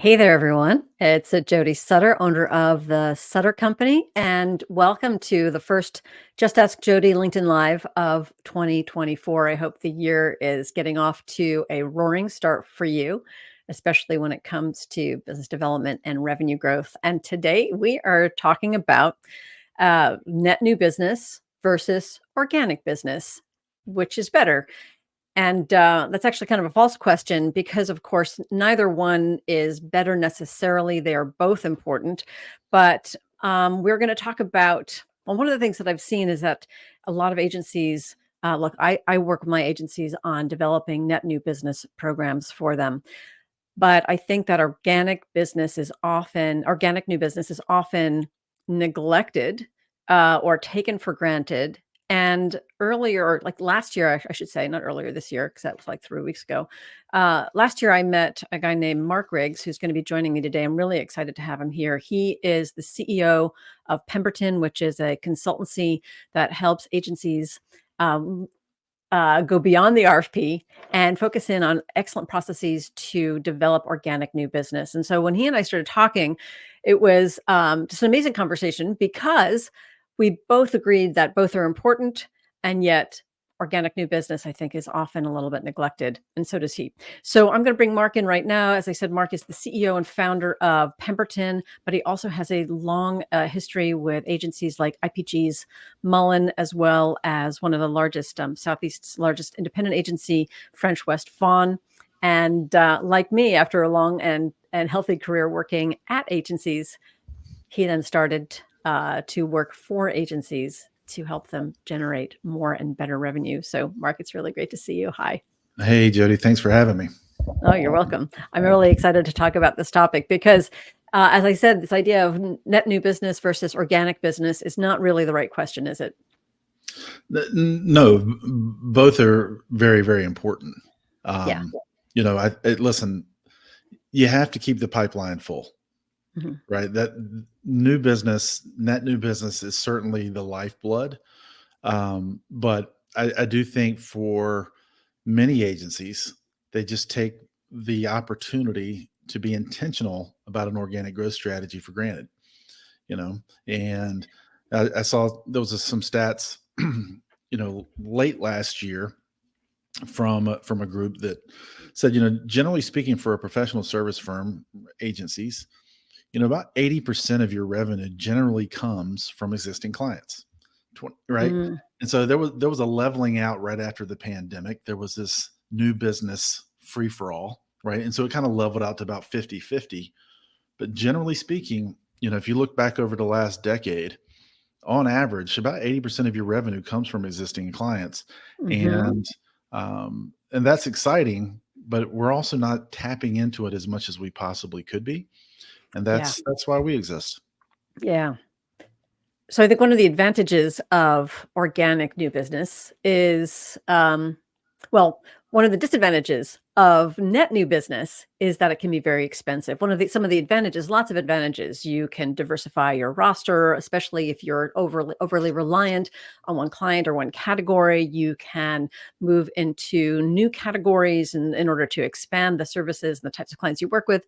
Hey there, everyone. It's Jody Sutter, owner of the Sutter Company, and welcome to the first Just Ask Jody LinkedIn Live of 2024. I hope the year is getting off to a roaring start for you, especially when it comes to business development and revenue growth. And today we are talking about net new business versus organic business, which is better. And that's actually kind of a false question because, of course, neither one is better necessarily. They are both important. But we're going to talk about, well, one of the things that I've seen is that a lot of agencies, look, I work with my agencies on developing net new business programs for them. But I think that organic new business is often neglected or taken for granted. And earlier, like last year, I should say, not earlier this year, because that was like 3 weeks ago. Last year, I met a guy named Mark Riggs, who's going to be joining me today. I'm really excited to have him here. He is the CEO of Pemberton, which is a consultancy that helps agencies um, go beyond the RFP and focus in on excellent processes to develop organic new business. And so when he and I started talking, it was just an amazing conversation because we both agreed that both are important, and yet organic new business, I think, is often a little bit neglected, and so does he. So I'm going to bring Mark in right now. As I said, Mark is the CEO and founder of Pemberton, but he also has a long history with agencies like IPG's Mullen, as well as one of the largest, Southeast's largest independent agency, French West Fawn. And like me, after a long and healthy career working at agencies, he then started to work for agencies to help them generate more and better revenue. So, Mark, it's really great to see you. Hi. Hey, Jody, thanks for having me. Oh, you're welcome. I'm really excited to talk about this topic because, as I said, this idea of net new business versus organic business is not really the right question, is it? No, both are very, very important. Yeah. Listen, you have to keep the pipeline full, Mhm. right? That net new business is certainly the lifeblood. But I do think for many agencies, they just take the opportunity to be intentional about an organic growth strategy for granted, and I saw there was some stats, late last year from a group that said, generally speaking, for a professional service firm, agencies, about 80% of your revenue generally comes from existing clients, right? Mm, And so there was a leveling out right after the pandemic. There was this new business free for all, right? And so it kind of leveled out to about 50-50. But generally speaking, if you look back over the last decade, on average, about 80% of your revenue comes from existing clients. mhm. And that's exciting, but we're also not tapping into it as much as we possibly could be. And Yeah. that's why we exist. Yeah. So I think one of the advantages of organic new business is, well, one of the disadvantages of net new business is that it can be very expensive. Some of the advantages, lots of advantages. You can diversify your roster, especially if you're overly reliant on one client or one category. You can move into new categories in order to expand the services and the types of clients you work with.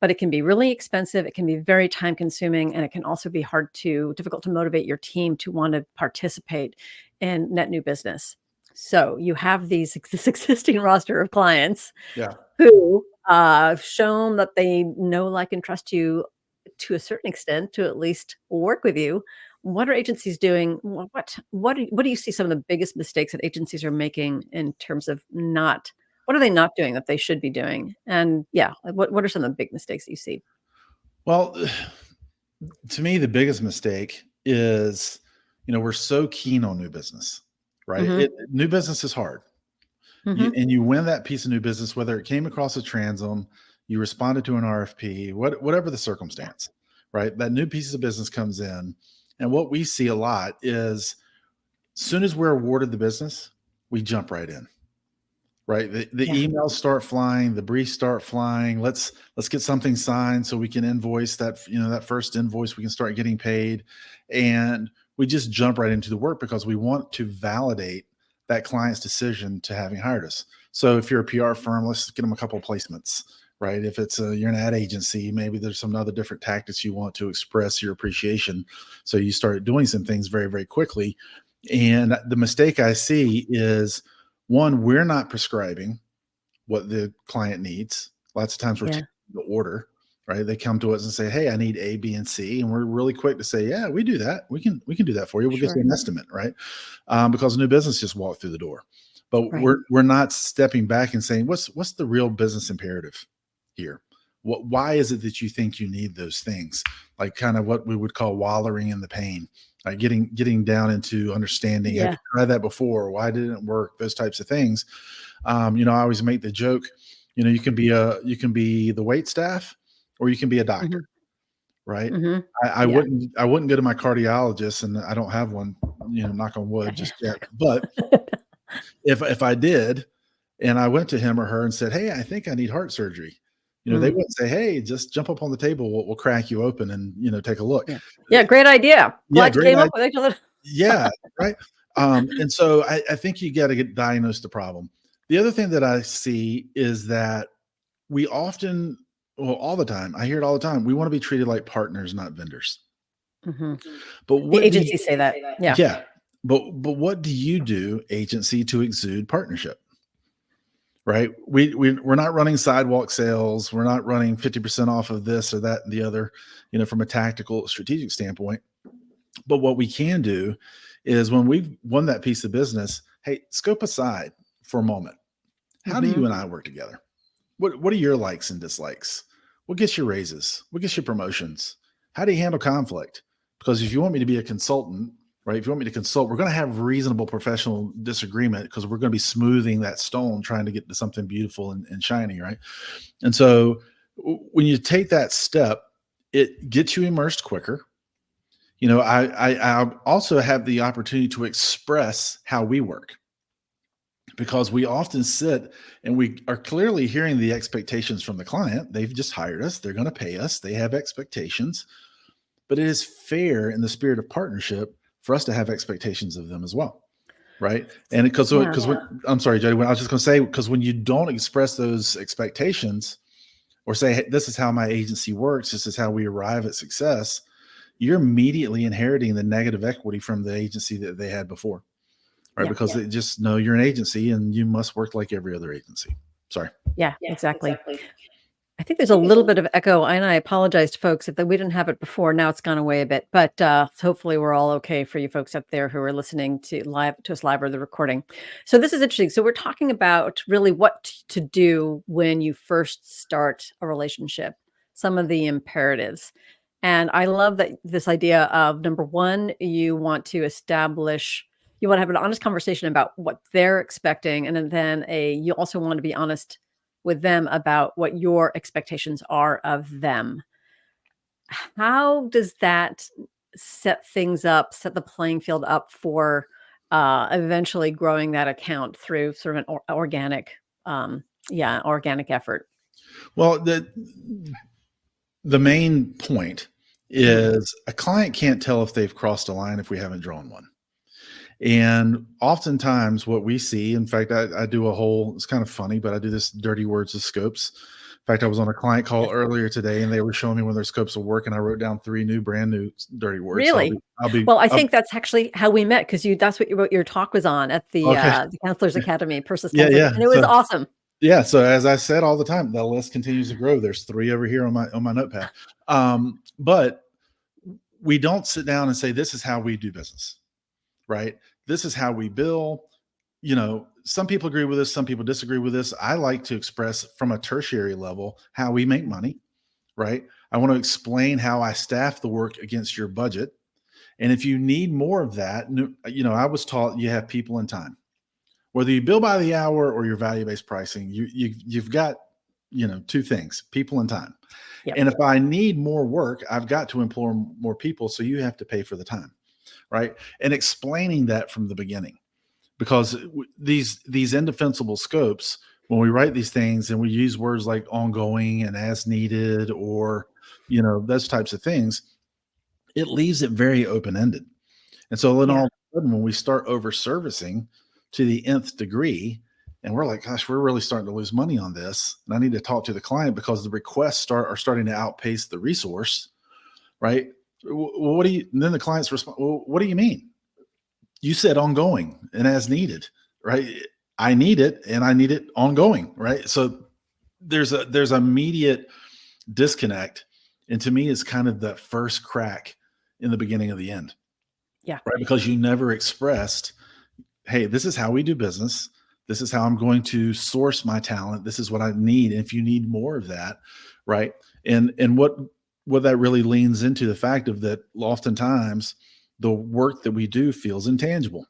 But it can be really expensive, it can be very time consuming, and it can also be difficult to motivate your team to want to participate in net new business. So you have this existing roster of clients Yeah. who have shown that they know, like, and trust you to a certain extent to at least work with you. What are agencies doing? What do you see some of the biggest mistakes that agencies are making in terms of not what are they not doing that they should be doing? And yeah, like what are some of the big mistakes that you see? Well, to me, the biggest mistake is, we're so keen on new business, right? Mhm, New business is hard. mhm. And you win that piece of new business, whether it came across a transom, you responded to an RFP, whatever the Yeah, circumstance, right? That new piece of business comes in. And what we see a lot is, soon as we're awarded the business, we jump right in, right? The yeah, emails start flying, the briefs start flying. Let's get something signed so we can invoice that, that first invoice, we can start getting paid. And we just jump right into the work because we want to validate that client's decision to having hired us. So if you're a PR firm, let's get them a couple of placements, right? If it's you're an ad agency, maybe there's some other different tactics you want to express your appreciation. So you start doing some things very, very quickly. And the mistake I see is, one, we're not prescribing what the client needs. Lots of times we're Yeah. taking the order, right? They come to us and say, "Hey, I need A, B, and C," and we're really quick to say, "Yeah, we do that. We can do that for you. We'll get Sure. you an estimate," right? Because new business just walked through the door. But Right. we're not stepping back and saying, "What's the real business imperative here? Why is it that you think you need those things?" Like kind of what we would call wallowing in the pain, like getting down into understanding. Have Yeah. you tried that before? Why didn't it work? Those types of things. I always make the joke, you can be the wait staff or you can be a doctor, Mhm. right? Mhm. I Yeah. wouldn't go to my cardiologist, and I don't have one, knock on wood just yet. But if I did, and I went to him or her and said, "Hey, I think I need heart surgery," they Mm. wouldn't say, "Hey, just jump up on the table. We'll crack you open and take a look." Yeah. Yeah, great idea. Yeah, Glad you great. came up with it. Yeah, right. And so I think you got to get diagnosed the problem. The other thing that I see is that we often, well, all the time, I hear it all the time. We want to be treated like partners, not vendors. Mhm. But The what do you, agencies say that. Yeah. yeah, but what do you do, agency, to exude partnership? Right? We're not running sidewalk sales. We're not running 50% off of this or that and the other, from a tactical strategic standpoint. But what we can do is when we've won that piece of business, hey, scope aside for a moment. How do you Mhm. and I work together? What are your likes and dislikes? What gets you raises? What gets you promotions? How do you handle conflict? Because if you want me to be a consultant, right? If you want me to consult, we're going to have reasonable professional disagreement because we're going to be smoothing that stone, trying to get to something beautiful and shiny, right? And so when you take that step, it gets you immersed quicker. I also have the opportunity to express how we work, because we often sit and we are clearly hearing the expectations from the client. They've just hired us. They're going to pay us. They have expectations, but it is fair in the spirit of partnership for us to have expectations of them as well. Right. And because, Yeah. I'm sorry, Jody, when I was just going to say, because when you don't express those expectations or say, "Hey, this is how my agency works, this is how we arrive at success," you're immediately inheriting the negative equity from the agency that they had before. Right? Yeah. Because they just know you're an agency and you must work like every other agency. Sorry. Yeah, exactly. I think there's a little bit of echo, and I apologize to folks if we didn't have it before. Now it's gone away a bit, but hopefully we're all okay for you folks up there who are listening to us live or the recording. So this is interesting. So we're talking about really what to do when you first start a relationship, some of the imperatives. And I love that this idea of number one, you want to have an honest conversation about what they're expecting, and then you also want to be honest with them about what your expectations are of them. How does that set the playing field up for eventually growing that account through sort of an organic effort? Well, the main point Mm. is a client can't tell if they've crossed a line if we haven't drawn one. And oftentimes what we see, in fact, I do it's kind of funny, but I do this dirty words of scopes. In fact, I was on a client call earlier today and they were showing me when their scopes will work. And I wrote down 3 new brand new dirty words. So Really? I'll be, Well, I I'll, think that's actually how we met, because that's what your talk was on at okay. the Counselors Academy, Purses Yeah. Counselors, Yeah. and it was awesome. Yeah, so as I said all the time, the list continues to grow. There's 3 over here on my notepad. But we don't sit down and say, "This is how we do business," right? This is how we bill. Some people agree with this, some people disagree with this. I like to express from a tertiary level how we make money, right? I want to explain how I staff the work against your budget. And if you need more of that, I was taught you have people and time. Whether you bill by the hour or your value-based pricing, you've got 2 things: people and time. Yep. And if I need more work, I've got to employ more people, so you have to pay for the time, right? And explaining that from the beginning, because these indefensible scopes, when we write these things and we use words like ongoing and as needed, or those types of things, it leaves it very open-ended. And so then Yeah. all of a sudden, when we start over servicing to the nth degree, and we're like, gosh, we're really starting to lose money on this, and I need to talk to the client because the requests are starting to outpace the resource, right? Well, what do you? And then the clients respond, well, what do you mean? You said ongoing and as needed, right? I need it, and I need it ongoing, right? So there's immediate disconnect, and to me, it's kind of that first crack in the beginning of the end, Yeah. right? Because you never expressed, hey, this is how we do business. This is how I'm going to source my talent. This is what I need. And if you need more of that, right? And what that really leans into the fact of that oftentimes the work that we do feels intangible,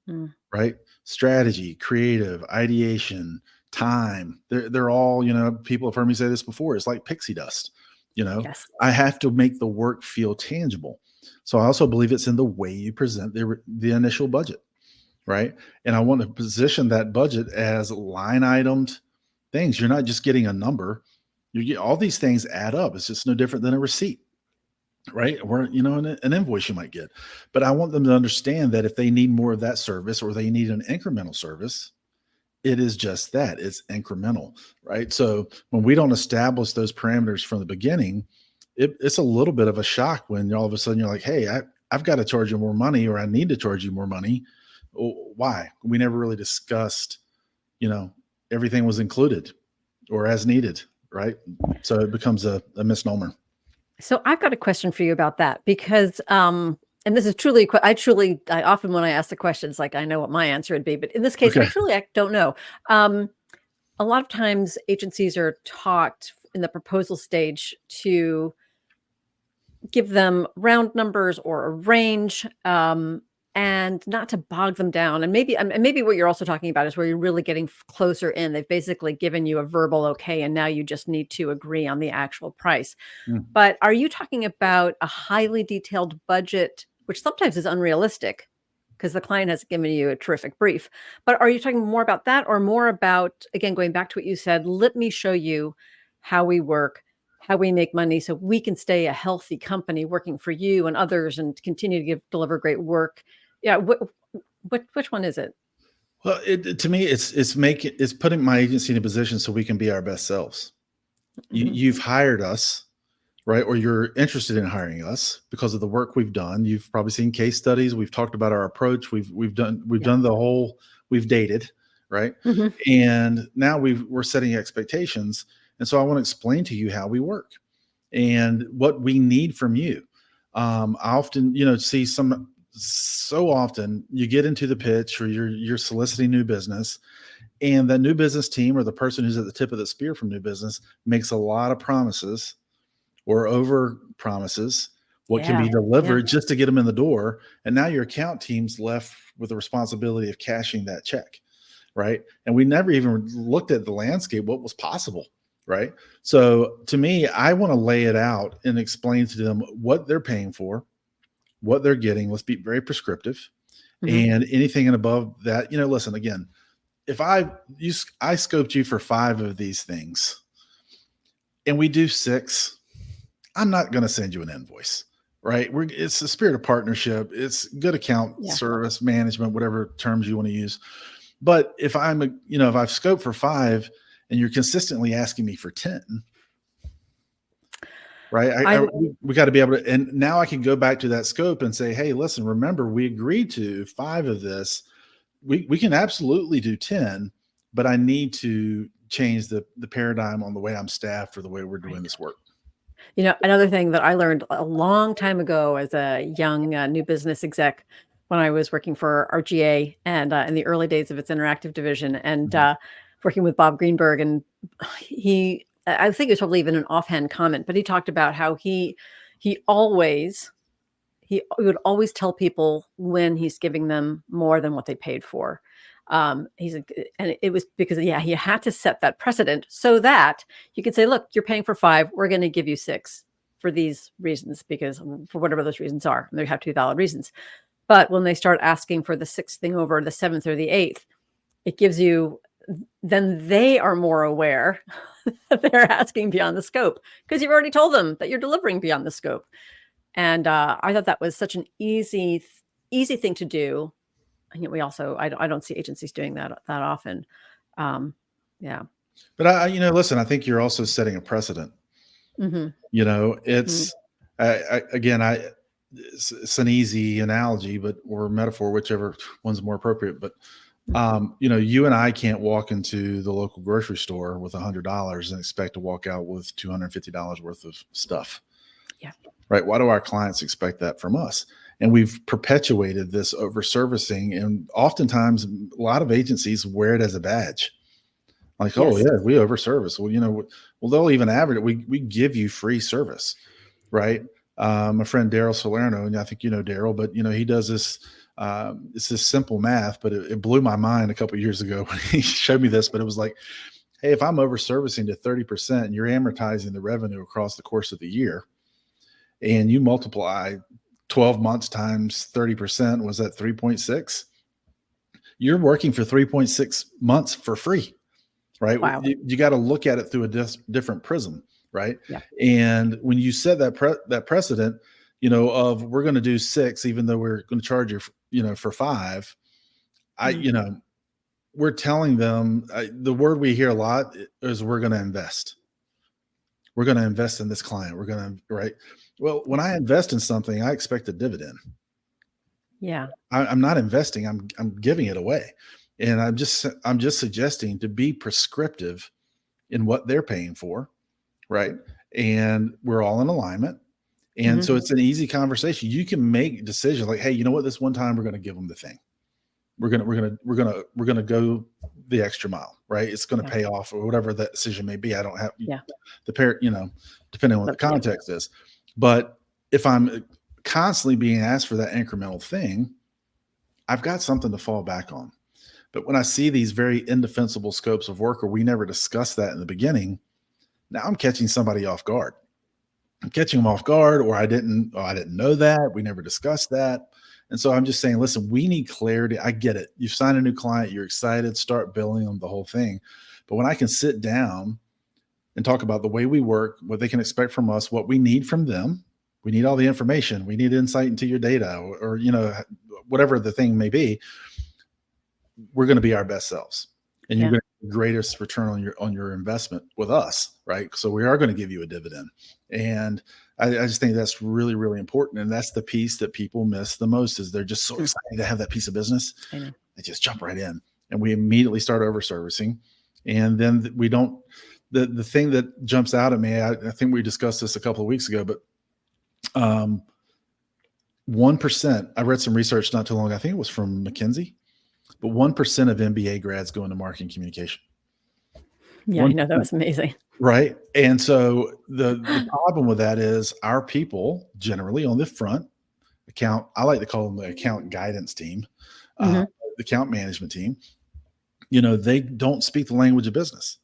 Mm. right? Strategy, creative, ideation, time. They're all, people have heard me say this before. It's like pixie dust. Yes. I have to make the work feel tangible. So I also believe it's in the way you present the initial budget, right? And I want to position that budget as line itemed things. You're not just getting a number. You get all these things add up. It's just no different than a receipt, right? Or an invoice you might get. But I want them to understand that if they need more of that service or they need an incremental service, it is just that. It's incremental, right? So when we don't establish those parameters from the beginning, it's a little bit of a shock when all of a sudden you're like, hey, I've got to charge you more money, or I need to charge you more money. Why? We never really discussed, everything was included or as needed, right? So it becomes a misnomer. So I've got a question for you about that because, and this is truly, I often when I ask the questions, like I know what my answer would be, but in this case, Okay. I don't know. Um, a lot of times agencies are taught in the proposal stage to give them round numbers or a range, and not to bog them down. And maybe what you're also talking about is where you're really getting closer in. They've basically given you a verbal okay, and now you just need to agree on the actual price. Mm. But are you talking about a highly detailed budget, which sometimes is unrealistic because the client has given you a terrific brief? But are you talking more about that or more about, again, going back to what you said, let me show you how we work, how we make money so we can stay a healthy company working for you and others and continue to deliver great work? Yeah, which one is it? Well, to me, it's putting my agency in a position so we can be our best selves. Mhm. You've hired us, right? Or you're interested in hiring us because of the work we've done. You've probably seen case studies. We've talked about our approach. We've Yeah. done the whole. We've dated, right? Mhm. And now we're setting expectations. And so I want to explain to you how we work and what we need from you. I often, see so often you get into the pitch or you're soliciting new business, and that new business team or the person who's at the tip of the spear from new business makes a lot of promises or over promises what can Yeah. be Yeah. delivered just to get them in the door. And now your account team's left with the responsibility of cashing that check, right? And we never even looked at the landscape, what was possible, right? So to me, I want to lay it out and explain to them what they're paying for, what they're getting. Let's be very prescriptive. Mhm. And anything and above that, listen, again, if I scoped you for 5 of these things and we do 6, I'm not going to send you an invoice, right? It's the spirit of partnership. It's good account Yeah. service management, whatever terms you want to use. But if if I've scoped for 5 and you're consistently asking me for 10, right? I We got to be able to, and now I can go back to that scope and say, hey, listen, remember we agreed to 5 of this. We can absolutely do 10, but I need to change the paradigm on the way I'm staffed or the way we're doing Right. this work. Another thing that I learned a long time ago as a young new business exec when I was working for RGA and in the early days of its interactive division and Mhm. working with Bob Greenberg. And I think it was probably even an offhand comment, but he talked about how he always, he would always tell people when he's giving them more than what they paid for. And it was because, yeah, he had to set that precedent so that you could say, look, you're paying for 5, we're going to give you 6 for these reasons, because for whatever those reasons are, and they have to be valid reasons. But when they start asking for the 6th thing over the 7th or the 8th, it gives you, then they are more aware that they're asking beyond the scope because you've already told them that you're delivering beyond the scope. And I thought that was such an easy thing to do. And yet we also, I don't see agencies doing that often. Yeah. But listen, I think you're also setting a precedent. Mhm. Mm. It's again, it's an easy analogy, but or metaphor, whichever one's more appropriate. But you and I can't walk into the local grocery store with $100 and expect to walk out with $250 worth of stuff. Yeah. Right? Why do our clients expect that from us? And we've perpetuated this over servicing, and oftentimes a lot of agencies wear it as a badge. Like, oh Yes. yeah, we over service. Well, they'll even average it. We give you free service, right? My friend Daryl Salerno, and I think you know Daryl, but he does this. It's this simple math, but it blew my mind a couple of years ago when he showed me this. But it was like, hey, if I'm over servicing to 30%, and you're amortizing the revenue across the course of the year, and you multiply 12 months times 30%, was that 3.6? You're working for 3.6 months for free. Right? Wow. You got to look at it through a different prism, right? Yeah. And when you set that precedent, of we're going to do 6, even though we're going to charge you, for 5, Mm. we're telling them the word we hear a lot is we're going to invest. We're going to invest in this client. We're going to, right? Well, when I invest in something, I expect a dividend. Yeah. I'm not investing. I'm giving it away, and I'm just suggesting to be prescriptive in what they're paying for, right? And we're all in alignment. And Mhm. so it's an easy conversation. You can make decisions like, hey, you know what? This one time we're going to give them the thing. We're going to go the extra mile, right? It's going to Yeah. pay off, or whatever that decision may be. I don't have Yeah. the parent, depending on what the Yeah. context is. But if I'm constantly being asked for that incremental thing, I've got something to fall back on. But when I see these very indefensible scopes of work, or we never discussed that in the beginning, now I'm catching somebody off guard. I'm catching them off guard, or I didn't know that. We never discussed that. And so I'm just saying, listen, we need clarity. I get it. You've signed a new client, you're excited, start billing them, the whole thing. But when I can sit down and talk about the way we work, what they can expect from us, what we need from them, we need all the information. We need insight into your data, or whatever the thing may be. We're going to be our best selves, and you're Yeah. going to get the greatest return on your investment with us, right? So we are going to give you a dividend, and I just think that's really, really important, and that's the piece that people miss the most. Is they're just so excited to have that piece of business, I know. they just jump right in, and we immediately start over servicing, and then we don't. The thing that jumps out at me, I think we discussed this a couple of weeks ago, but 1%. I read some research not too long ago. I think it was from McKinsey. But 1% of MBA grads go into marketing communication. Yeah, I know, that 1%, was amazing. right? And so the problem with that is our people generally on the front account, I like to call them the account guidance team, Mhm. the account management team, they don't speak the language of business.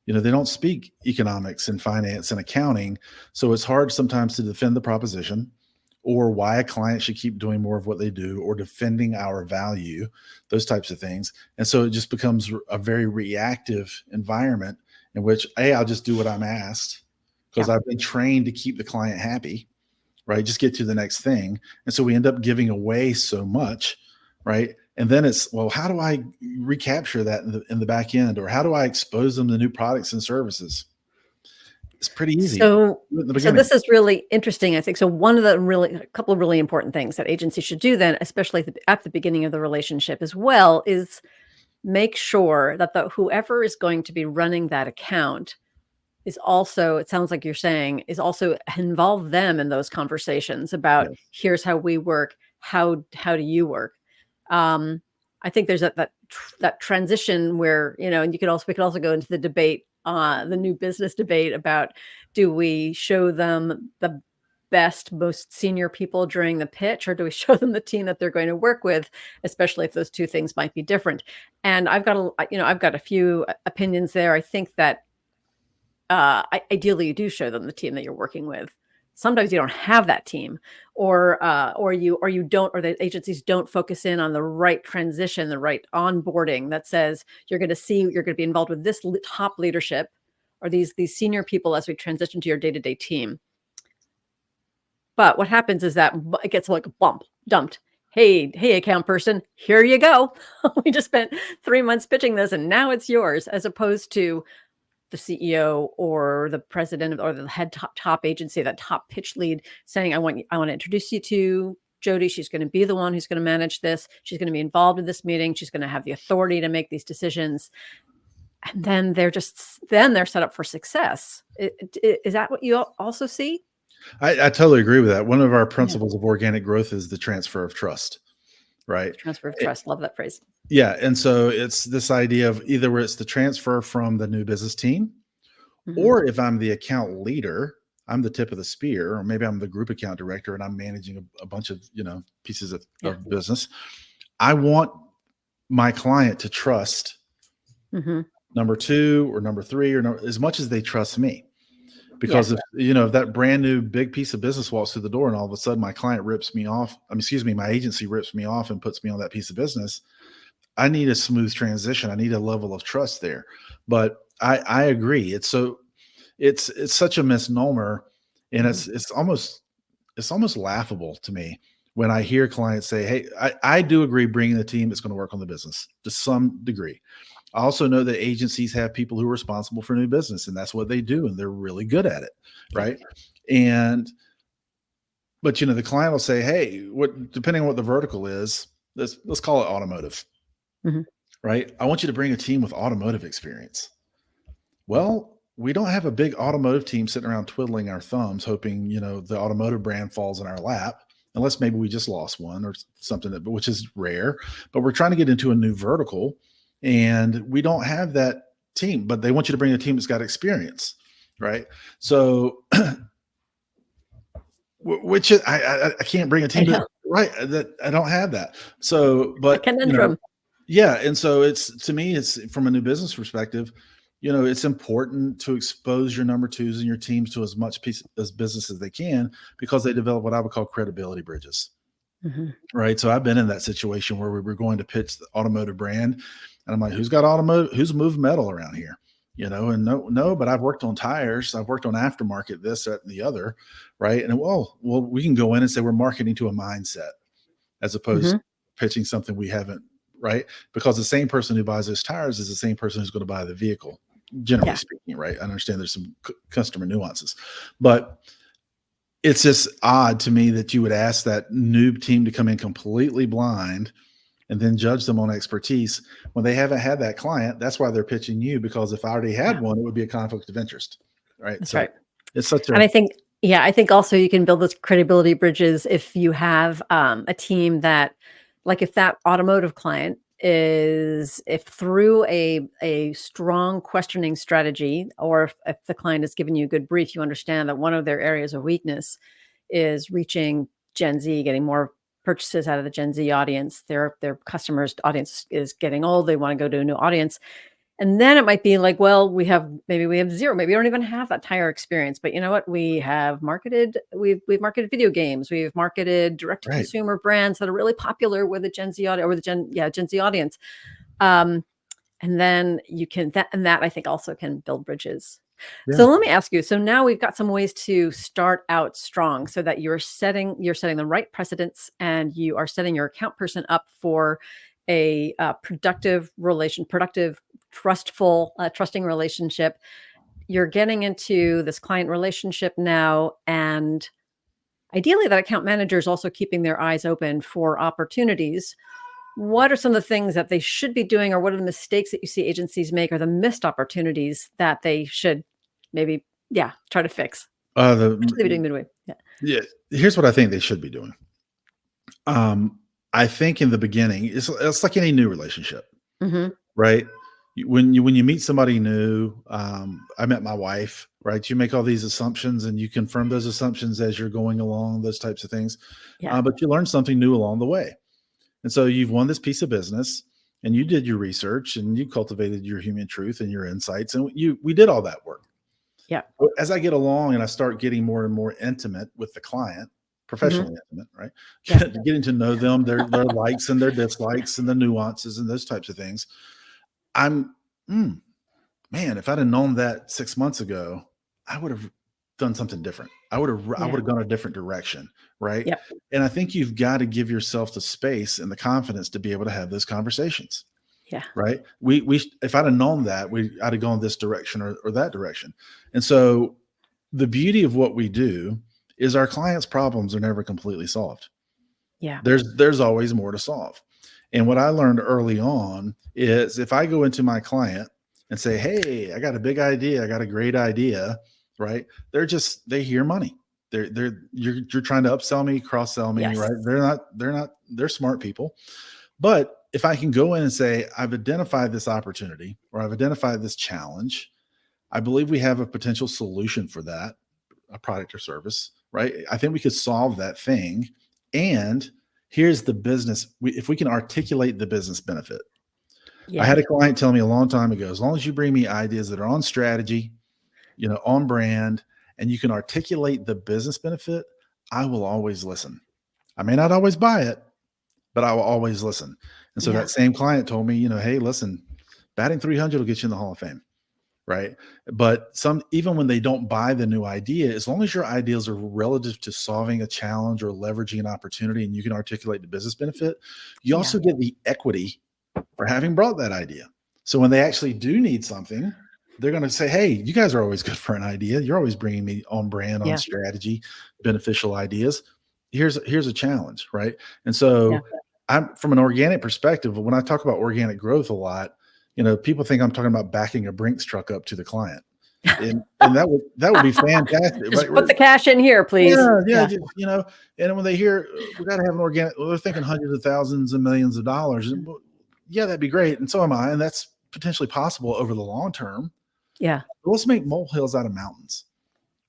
They don't speak economics and finance and accounting. So it's hard sometimes to defend the proposition, or why a client should keep doing more of what they do, or defending our value, those types of things. And so it just becomes a very reactive environment in which, hey, I'll just do what I'm asked because Yeah. I've been trained to keep the client happy, right? Just get to the next thing. And so we end up giving away so much, right? And then it's, well, how do I recapture that in the back end, or how do I expose them to new products and services? It's pretty easy So in the so beginning. this is really interesting, I think. So one of the a couple of really important things that agencies should do then, especially at the beginning of the relationship as well, is make sure that whoever is going to be running that account is also, it sounds like you're saying, is also involve them in those conversations about, Yes. here's how we work, how do you work? Um, I think there's that transition where, and we could also go into the debate, the new business debate about, do we show them the best, most senior people during the pitch, or do we show them the team that they're going to work with, especially if those two things might be different? And I've got a few opinions there. I think that ideally you do show them the team that you're working with. Sometimes you don't have that team, or you don't, or the agencies don't focus in on the right transition, the right onboarding that says you're going to be involved with this top leadership, or these senior people as we transition to your day-to-day team. But what happens is that it gets like dumped. hey, account person, here you go. We just spent 3 months pitching this and now it's yours, as opposed to the CEO or the president or the head top agency, that top pitch lead saying, I want to introduce you to Jody. She's going to be the one who's going to manage this. She's going to be involved in this meeting. She's going to have the authority to make these decisions. And then they're set up for success. Is that what you also see? I totally agree with that. One of our principles of organic growth is the transfer of trust, right? Transfer of trust. Love that phrase. Yeah. And so it's this idea of either where it's the transfer from the new business team, or if I'm the account leader, I'm the tip of the spear, or maybe I'm the group account director and I'm managing a bunch of, pieces of business. I want my client to trust number two or number three, or as much as they trust me. Because if that brand new big piece of business walks through the door and all of a sudden my client rips me off, my agency rips me off and puts me on that piece of business, I need a smooth transition. I need a level of trust there. But I agree. It's such a misnomer, and it's almost laughable to me when I hear clients say, hey, I do agree bringing the team that's going to work on the business to some degree. I also know that agencies have people who are responsible for new business, and that's what they do, and they're really good at it, right? But the client will say, hey, depending on what the vertical is, let's call it automotive, right? I want you to bring a team with automotive experience. Well, we don't have a big automotive team sitting around twiddling our thumbs, hoping, the automotive brand falls in our lap, unless maybe we just lost one or something, which is rare. But we're trying to get into a new vertical, and we don't have that team. But they want you to bring a team that's got experience, right? So, which is, I can't bring a team right that I don't have that. So, but conundrum. And so to me, it's from a new business perspective. It's important to expose your number twos and your teams to as much business as they can, because they develop what I would call credibility bridges. Right. So I've been in that situation where we were going to pitch the automotive brand, and I'm like, who's moved metal around here? And no, but I've worked on tires. I've worked on aftermarket, this, that, and the other. Right. And well, we can go in and say we're marketing to a mindset as opposed to pitching something we haven't. Right. Because the same person who buys those tires is the same person who's going to buy the vehicle, generally speaking. Right. I understand there's some customer nuances, but it's just odd to me that you would ask that noob team to come in completely blind and then judge them on expertise when they haven't had that client. That's why they're pitching you, because if I already had one, it would be a conflict of interest. Right. That's right. It's such a, and I think also you can build those credibility bridges if you have a team that, like, if that automotive client if through a strong questioning strategy, or if the client has given you a good brief, you understand that one of their areas of weakness is reaching Gen Z, getting more purchases out of the Gen Z audience. Their customers' audience is getting old. They want to go to a new audience. And then it might be like, well, maybe we have zero, maybe we don't even have that tire experience, but you know what? We've marketed video games. We've marketed direct to consumer brands that are really popular with the Gen Z audience, or with the Gen Z audience. And then you can, that I think also can build bridges. So let me ask you, so now we've got some ways to start out strong so that you're setting the right precedents, and you are setting your account person up for a productive, trusting relationship. You're getting into this client relationship now, and ideally that account manager is also keeping their eyes open for opportunities. What are some of the things that they should be doing, or what are the mistakes that you see agencies make, or the missed opportunities that they should maybe try to fix? Especially doing midway. Here's what I think they should be doing. I think in the beginning, it's like any new relationship, right? When you meet somebody new, I met my wife, right? You make all these assumptions and you confirm those assumptions as you're going along, those types of things. But you learn something new along the way. And so you've won this piece of business, and you did your research, and you cultivated your human truth and your insights, and we did all that work. But as I get along and I start getting more and more intimate with the client, professionally intimate, right? Getting to know them, their likes and their dislikes and the nuances and those types of things. Man, if I'd have known that 6 months ago, I would have done something different. I would Yeah. have gone a different direction, right? Yep. And I think you've got to give yourself the space and the confidence to be able to have those conversations, Yeah. right? We if I'd have known that, I'd have gone this direction or that direction. And so the beauty of what we do is our clients' problems are never completely solved. Yeah. There's always more to solve. And what I learned early on is if I go into my client and say, "Hey, I got a big idea, I got a great idea," right? They hear money. You're trying to upsell me, cross sell me, Yes. right? They're smart people. But if I can go in and say, "I've identified this opportunity or I've identified this challenge, I believe we have a potential solution for that, a product or service, right? I think we could solve that thing. And here's the business. If we can articulate the business benefit." I Yeah. had a client tell me a long time ago, as long as you bring me ideas that are on strategy, on brand, and you can articulate the business benefit, I will always listen. I may not always buy it, but I will always listen. And so Yeah. that same client told me, "Hey, listen, batting 300 will get you in the Hall of Fame." Right. But even when they don't buy the new idea, as long as your ideas are relative to solving a challenge or leveraging an opportunity and you can articulate the business benefit, you Yeah. also get the equity for having brought that idea. So when they actually do need something, they're going to say, "Hey, you guys are always good for an idea. You're always bringing me on brand, on Yeah. strategy, beneficial ideas. Here's a challenge." Right. And Yeah. so I'm from an organic perspective. When I talk about organic growth a lot, people think I'm talking about backing a Brinks truck up to the client. And that would be fantastic. Just Right. put the cash in here, please. Yeah, yeah, Yeah. just, and when they hear we got to have an organic, well, they're thinking hundreds of thousands and millions of dollars. And well, yeah, that'd be great. And so am I. And that's potentially possible over the long term. Yeah. But let's make molehills out of mountains,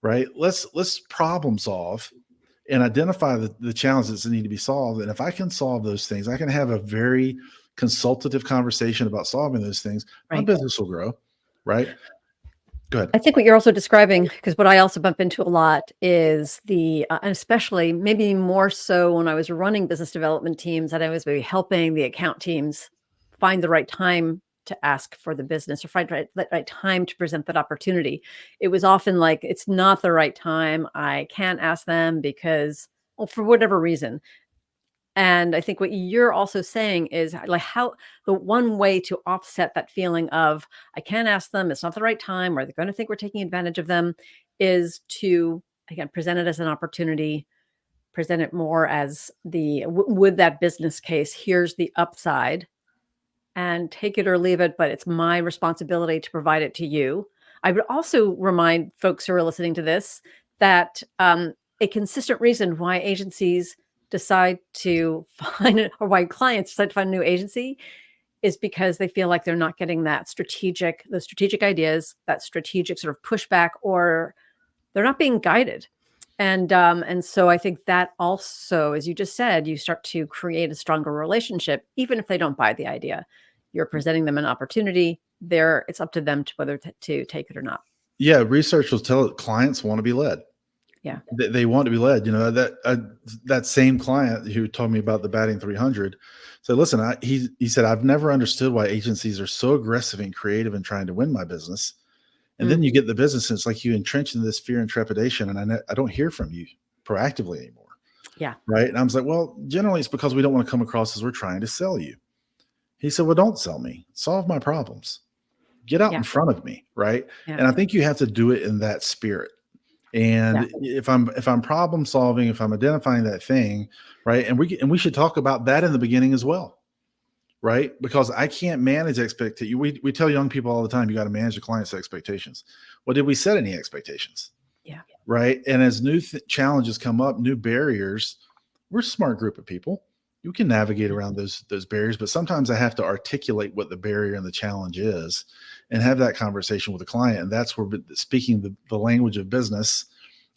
right? Let's problem solve and identify the challenges that need to be solved. And if I can solve those things, I can have a very consultative conversation about solving those things. My Right. business will grow, right? Go ahead. I think what you're also describing, because what I also bump into a lot is and especially maybe more so when I was running business development teams, that I was maybe helping the account teams find the right time to ask for the business or find the right time to present that opportunity. It was often like, it's not the right time. I can't ask them because, well, for whatever reason. And I think what you're also saying is like how the one way to offset that feeling of I can't ask them, it's not the right time, or they're going to think we're taking advantage of them, is to again present it as an opportunity, present it more as with that business case. Here's the upside, and take it or leave it, but it's my responsibility to provide it to you. I would also remind folks who are listening to this that a consistent reason why agencies decide to find or why clients decide to find a new agency is because they feel like they're not getting those strategic ideas, that strategic sort of pushback, or they're not being guided. And so I think that also, as you just said, you start to create a stronger relationship, even if they don't buy the idea. You're presenting them an opportunity. It's up to them to whether to take it or not. Yeah, research will tell clients want to be led. Yeah. They want to be led. That same client who told me about the batting 300 said, "Listen, he said I've never understood why agencies are so aggressive and creative in trying to win my business, and then you get the business, and it's like you entrench in this fear and trepidation, and I don't hear from you proactively anymore." Yeah. Right? And I was like, "Well, generally it's because we don't want to come across as we're trying to sell you." He said, "Well, don't sell me. Solve my problems. Get out Yeah. in front of me." Right? Yeah. And I think you have to do it in that spirit. Yeah. And if I'm problem solving, if I'm identifying that thing, right, and we should talk about that in the beginning as well, right? Because I can't manage expectations. We tell young people all the time, you got to manage the client's expectations. Well, did we set any expectations? Yeah. Right. And as new challenges come up, new barriers, we're a smart group of people. You can navigate around those barriers, but sometimes I have to articulate what the barrier and the challenge is and have that conversation with the client. And that's where speaking the language of business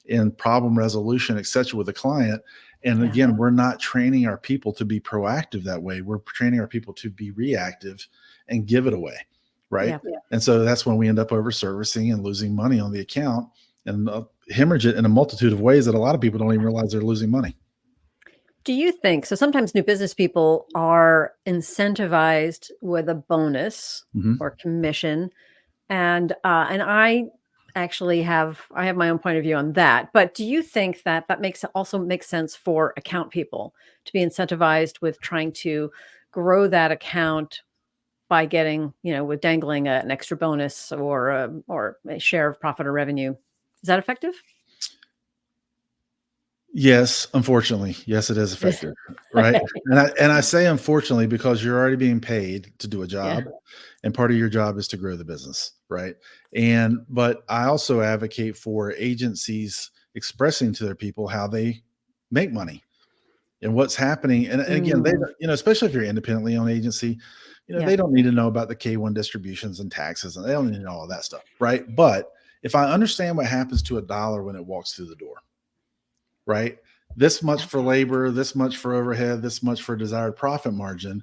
and problem resolution, et cetera, with the client. And Yeah. again, we're not training our people to be proactive that way. We're training our people to be reactive and give it away. Right. Yeah. And so that's when we end up over servicing and losing money on the account and hemorrhage it in a multitude of ways that a lot of people don't even realize they're losing money. Do you think so? Sometimes new business people are incentivized with a bonus Mhm. or commission, and I actually have my own point of view on that. But do you think that also makes sense for account people to be incentivized with trying to grow that account by getting, with dangling an extra bonus or a share of profit or revenue? Is that effective? Yes, unfortunately. Yes, it is It is. effective, right? Okay. And I say unfortunately because you're already being paid to do a Yeah. job, and part of your job is to grow the business, right? But I also advocate for agencies expressing to their people how they make money and what's happening. And again, they Mm, don't, especially if you're independently owned agency, yeah. they don't need to know about the K-1 distributions and taxes, and they don't need to know all that stuff, right? But if I understand what happens to a dollar when it walks through the door, right? This much Yeah. for labor, this much for overhead, this much for desired profit margin.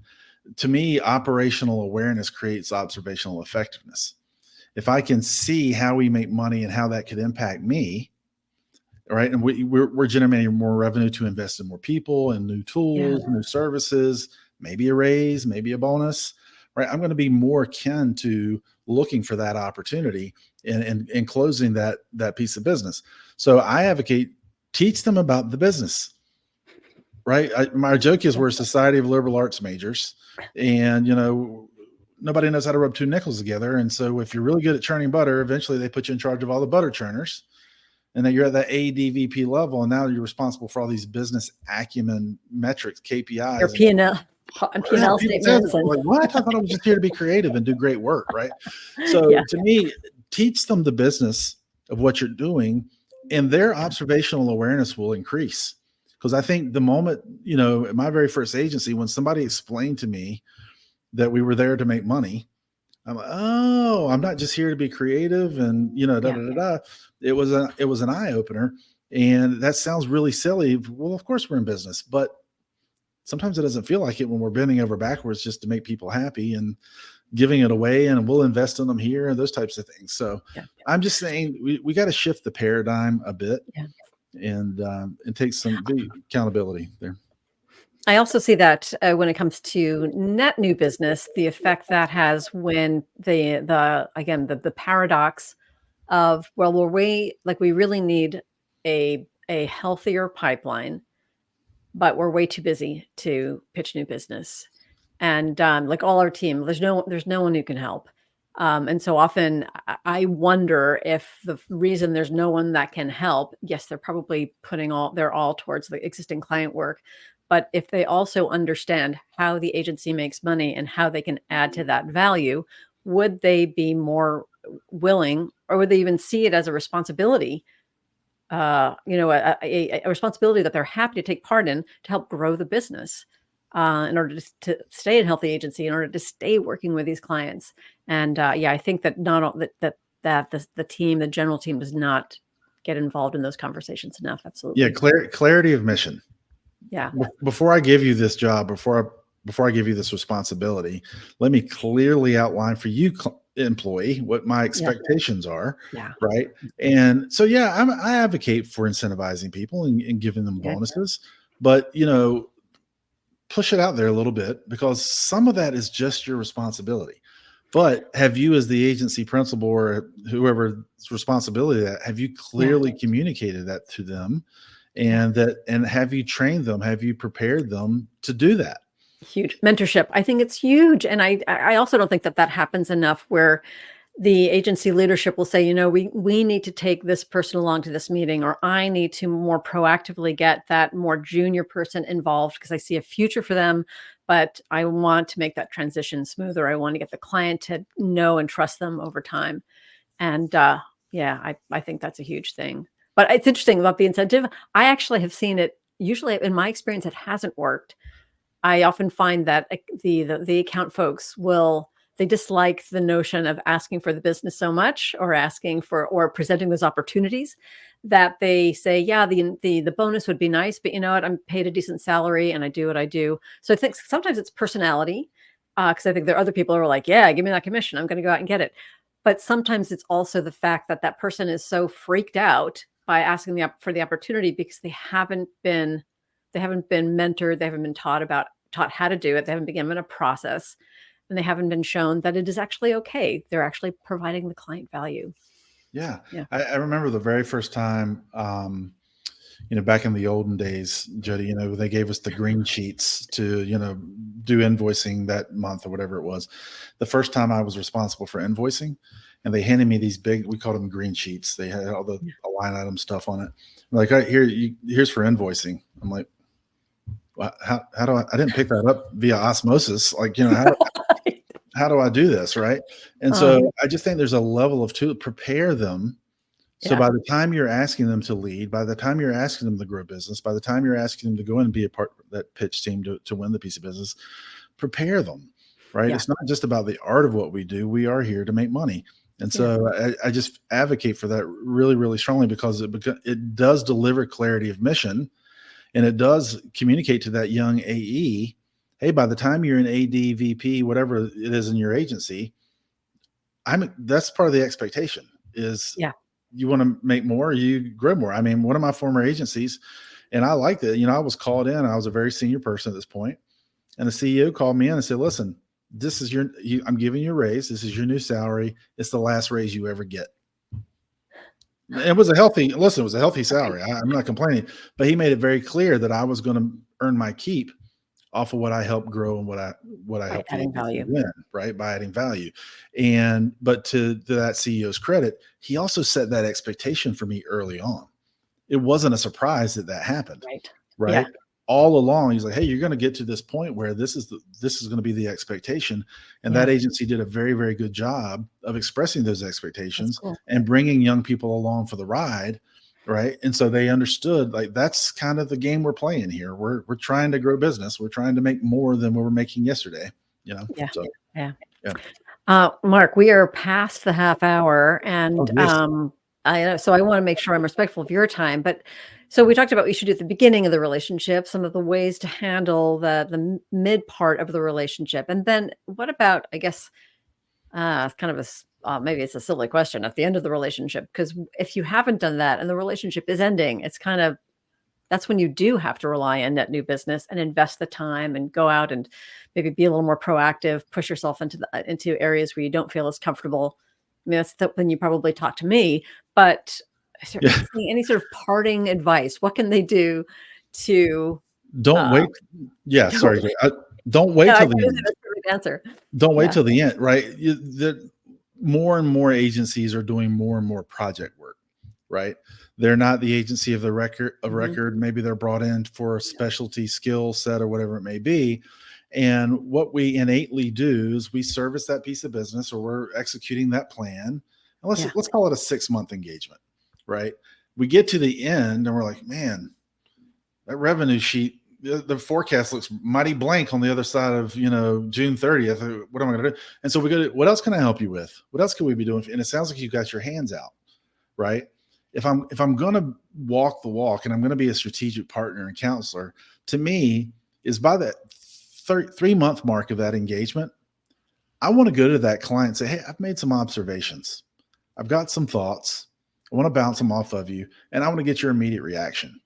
To me, operational awareness creates observational effectiveness. If I can see how we make money and how that could impact me, right? And we're generating more revenue to invest in more people and new Yeah. tools, new services, maybe a raise, maybe a bonus, right? I'm going to be more akin to looking for that opportunity and closing that piece of business. So I advocate teach them about the business, right? My joke is Yeah. we're a society of liberal arts majors, and nobody knows how to rub two nickels together. And so if you're really good at churning butter, eventually they put you in charge of all the butter churners, and then you're at that ADVP level, and now you're responsible for all these business acumen metrics, Your KPIs, and P&L and yeah, P&L people say, statements and like, what? I thought I was just here to be creative and do great work, right? So yeah. to me, teach them the business of what you're doing, and their Yeah. observational awareness will increase. Because I think the moment, at my very first agency, when somebody explained to me that we were there to make money, I'm like, oh, I'm not just here to be creative and da Yeah. da da da. It was an eye opener, and that sounds really silly. Well, of course we're in business, but sometimes it doesn't feel like it when we're bending over backwards just to make people happy and giving it away, and we'll invest in them here and those types of things. So Yeah. I'm just saying we got to shift the paradigm a bit Yeah. and take some big accountability there. I also see that, when it comes to net new business, the effect that has when the paradox of, well, we really need a healthier pipeline, but we're way too busy to pitch new business. And, like all our team, there's no one who can help. And so often I wonder if the reason there's no one that can help, yes, they're probably putting their all towards the existing client work. But if they also understand how the agency makes money and how they can add to that value, would they be more willing, or would they even see it as a responsibility, a responsibility that they're happy to take part in to help grow the business, in order to stay a healthy agency, in order to stay working with these clients. And yeah, I think that not all, that the team, the general team, does not get involved in those conversations enough. Yeah, Absolutely. clarity of mission. Yeah. Before I give you this job, before I give you this responsibility, let me clearly outline for you, employee, what my Yeah. expectations are, Yeah. right? And so, yeah, I advocate for incentivizing people and giving them Okay. bonuses, but push it out there a little bit, because some of that is just your responsibility. But have you, as the agency principal or whoever's responsibility that, have you Yeah. clearly communicated that to them, Yeah. and have you trained them? Have you prepared them to do that? Huge mentorship. I think it's huge, and I also don't think that that happens enough, where the agency leadership will say, we need to take this person along to this meeting, or I need to more proactively get that more junior person involved because I see a future for them, but I want to make that transition smoother. I want to get the client to know and trust them over time. And yeah, I think that's a huge thing. But it's interesting about the incentive. I actually have seen it. Usually, in my experience, it hasn't worked. I often find that the account folks they dislike the notion of asking for the business so much, or asking for, or presenting those opportunities, that they say, yeah, the bonus would be nice, but you know what, I'm paid a decent salary and I do what I do. So I think sometimes it's personality, because I think there are other people who are like, yeah, give me that commission, I'm going to go out and get it. But sometimes it's also the fact that that person is so freaked out by asking for the opportunity, because they haven't been mentored, they haven't been taught how to do it. They haven't been given a process, and they haven't been shown that it is actually okay. They're actually providing the client value. Yeah. Yeah. I remember the very first time, back in the olden days, Jody, they gave us the green sheets to, do invoicing that month or whatever it was. The first time I was responsible for invoicing, and they handed me these big, we called them green sheets. They had all the Yeah. line item stuff on it. Like, all right, here's for invoicing. I'm like, well, how do I didn't pick that up via osmosis. Like, how do I do this? Right. And Uh, so I just think there's a level of to prepare them. So yeah. by the time you're asking them to lead, by the time you're asking them to grow business, by the time you're asking them to go in and be a part of that pitch team to win the piece of business, prepare them, right? Yeah. It's not just about the art of what we do. We are here to make money. And Yeah. so I just advocate for that really, really strongly, because it does deliver clarity of mission, and it does communicate to that young AE, hey, by the time you're an AD, VP, whatever it is in your agency, that's part of the expectation is Yeah. you want to make more, you grow more. I mean, one of my former agencies, and I liked it, I was called in, I was a very senior person at this point, and the CEO called me in and said, listen, this is I'm giving you a raise. This is your new salary. It's the last raise you ever get. It was a healthy salary. I'm not complaining, but he made it very clear that I was going to earn my keep off of what I helped grow and what I By helped the adding agency value. win, right? By adding value. But to that CEO's credit, he also set that expectation for me early on. It wasn't a surprise that happened, Right. Yeah. right? All along, he's like, hey, you're going to get to this point where this is going to be the expectation. And that Yeah. agency did a very, very good job of expressing those That's expectations cool. and bringing young people along for the ride. Right. And so they understood, like, that's kind of the game we're playing here. We're trying to grow business. We're trying to make more than we were making yesterday, Yeah. So Yeah. yeah. Mark, we are past the half hour, Oh, and geez. so I want to make sure I'm respectful of your time. But so we talked about what you should do at the beginning of the relationship, some of the ways to handle the mid part of the relationship, and then what about, I guess, kind of maybe it's a silly question at the end of the relationship, because if you haven't done that and the relationship is ending, it's kind of that's when you do have to rely on net new business and invest the time and go out and maybe be a little more proactive, push yourself into areas where you don't feel as comfortable. I mean, when you probably talk to me, but is there Yeah. any sort of parting advice? What can they do to, Don't uh, wait. Yeah. don't, Sorry. Don't wait yeah, I till was the gonna say end. that's the right answer. Don't wait Yeah. till the end, right? More and more agencies are doing more and more project work, right? They're not the agency of the Mhm. record. Maybe they're brought in for a specialty skill set or whatever it may be. And what we innately do is we service that piece of business, or we're executing that plan. And Yeah. let's call it a 6-month engagement, right? We get to the end and we're like, man, that revenue sheet, the forecast looks mighty blank on the other side of June 30th. What am I going to do? And so we go, what else can I help you with? What else can we be doing? And it sounds like you got your hands out, right? If I'm going to walk the walk and I'm going to be a strategic partner and counselor, to me, is by that 3-month mark of that engagement, I want to go to that client and say, hey, I've made some observations. I've got some thoughts. I want to bounce them off of you, and I want to get your immediate reaction,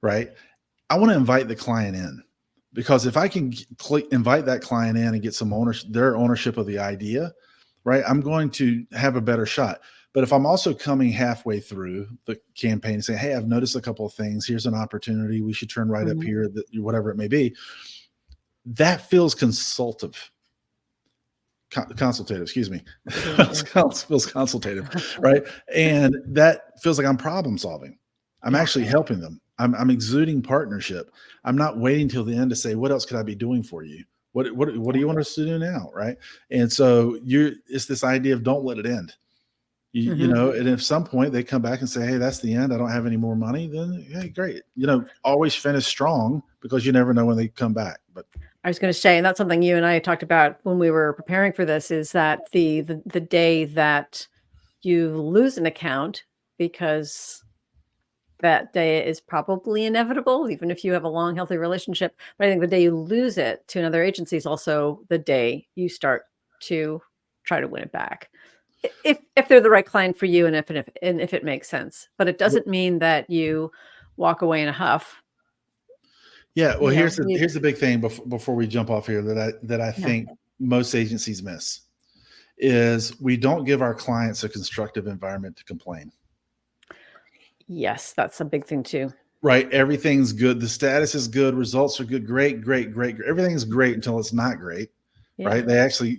right? I want to invite the client in, because if I can invite that client in and get some their ownership of the idea, right, I'm going to have a better shot. But if I'm also coming halfway through the campaign and saying, hey, I've noticed a couple of things, here's an opportunity, we should turn right up Mhm. here, whatever it may be, that feels consultative, excuse me. Yeah. Feels consultative, right? And that feels like I'm problem solving. I'm Yeah. actually helping them. I'm exuding partnership. I'm not waiting till the end to say, what else could I be doing for you? What do Yeah. you want us to do now? Right. And so it's this idea of don't let it end. Mhm. And if some point they come back and say, hey, that's the end, I don't have any more money, then hey, great. Always finish strong, because you never know when they come back. But I was gonna say, and that's something you and I talked about when we were preparing for this, is that the day that you lose an account, because that day is probably inevitable, even if you have a long, healthy relationship. But I think the day you lose it to another agency is also the day you start to try to win it back. If they're the right client for you, and if it makes sense. But it doesn't mean that you walk away in a huff. yeah, well, You know, here's the big thing before we jump off here that I yeah. think most agencies miss. is we don't give our clients a constructive environment to complain. Yes, that's a big thing too. Right? Everything's good. The status is good. Results are good. Great, great, great. Everything's great until it's not great. Yeah. Right? They actually,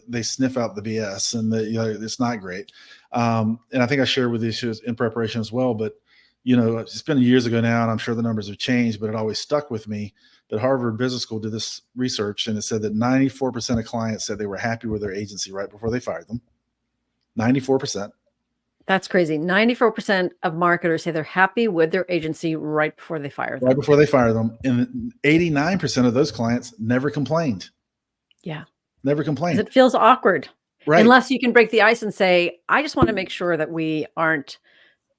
they sniff out the BS and it's not great. And I think I shared with you in preparation as well, but it's been years ago now, and I'm sure the numbers have changed, but it always stuck with me that Harvard Business School did this research, and it said that 94% of clients said they were happy with their agency right before they fired them. 94%. That's crazy. 94% of marketers say they're happy with their agency right before they fire them. Right before they fire them. And 89% of those clients never complained. Yeah. Never complained. It feels awkward. Right. Unless you can break the ice and say, I just want to make sure that we aren't,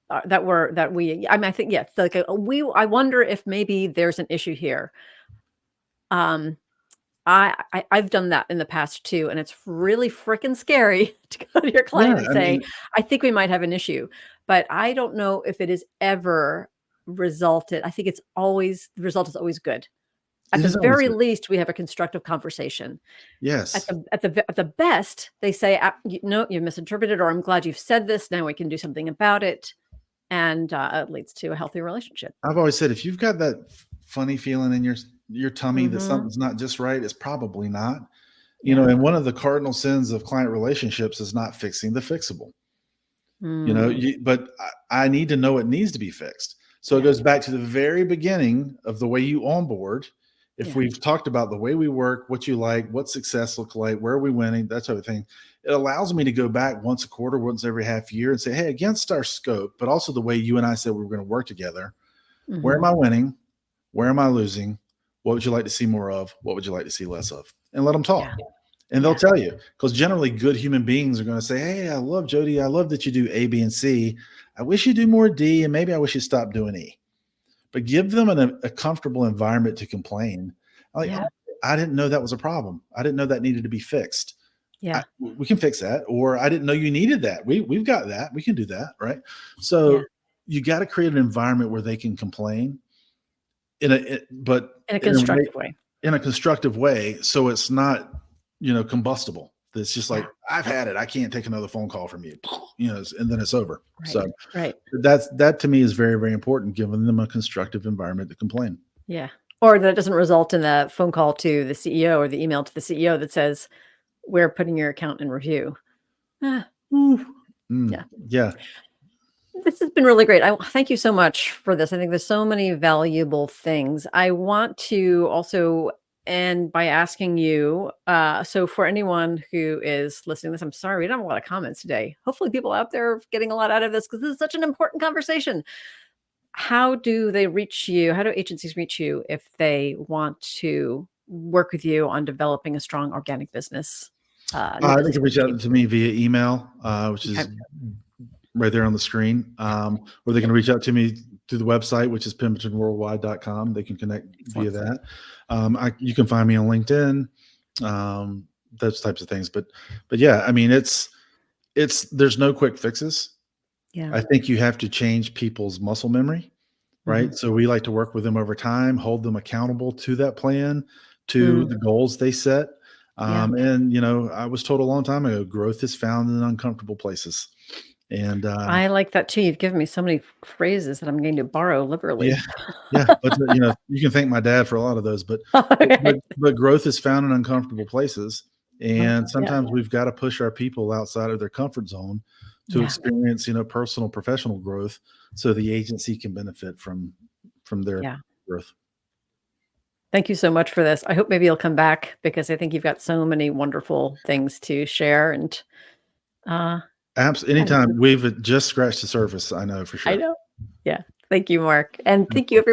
I think, yeah, it's like I wonder if maybe there's an issue here. I've done that in the past too, and it's really freaking scary to go to your client and say, I think we might have an issue, but I don't know if it has ever resulted. I think the result is always good. At the very least, we have a constructive conversation. Yes. At the best, they say, no, you misinterpreted, or I'm glad you've said this. Now we can do something about it. And it leads to a healthy relationship. I've always said, if you've got that funny feeling in your tummy that something's not just right, it's probably not. And one of the cardinal sins of client relationships is not fixing the fixable. But I need to know what needs to be fixed. So it goes back to the very beginning of the way you onboard. If we've talked about the way we work, what you like, what success looks like, where are we winning, that type of thing, it allows me to go back once a quarter, once every half year and say, hey, against our scope, but also the way you and I said we were going to work together, where am I winning? Where am I losing? What would you like to see more of? What would you like to see less of? And let them talk. And they'll tell you, because generally good human beings are going to say, hey, I love Jody. I love that you do A, B, and C. I wish you do more D, and maybe I wish you stop doing E. But give them a comfortable environment to complain. Like, oh, I didn't know that was a problem. I didn't know that needed to be fixed. Yeah. We can fix that. Or I didn't know you needed that. We've got that. We can do that. Right. So you got to create an environment where they can complain in a constructive way. In a constructive way. So it's not, combustible. It's just like, I've had it. I can't take another phone call from you, and then it's over. Right. So right. that to me is very, very important, giving them a constructive environment to complain. Yeah. Or that it doesn't result in a phone call to the CEO or the email to the CEO that says, we're putting your account in review. Yeah. This has been really great. Thank you so much for this. I think there's so many valuable things. I want to also end by asking you, so for anyone who is listening to this, I'm sorry, we don't have a lot of comments today. Hopefully people out there are getting a lot out of this because this is such an important conversation. How do they reach you? How do agencies reach you if they want to work with you on developing a strong organic business? They can reach out to me via email, which is right there on the screen, or they can reach out to me through the website, which is PembertonWorldwide.com. They can connect via that. You can find me on LinkedIn, those types of things. But yeah, I mean, there's no quick fixes. Yeah. I think you have to change people's muscle memory, right? So we like to work with them over time, hold them accountable to that plan, to the goals they set. And, I was told a long time ago, growth is found in uncomfortable places. And I like that too. You've given me so many phrases that I'm going to borrow liberally. Yeah. But you can thank my dad for a lot of those, but growth is found in uncomfortable places. And sometimes we've got to push our people outside of their comfort zone to experience, personal, professional growth so the agency can benefit from their growth. Thank you so much for this. I hope maybe you'll come back because I think you've got so many wonderful things to share. And absolutely, anytime. We've just scratched the surface. I know for sure. I know. Yeah. Thank you, Mark. And thank you, everyone.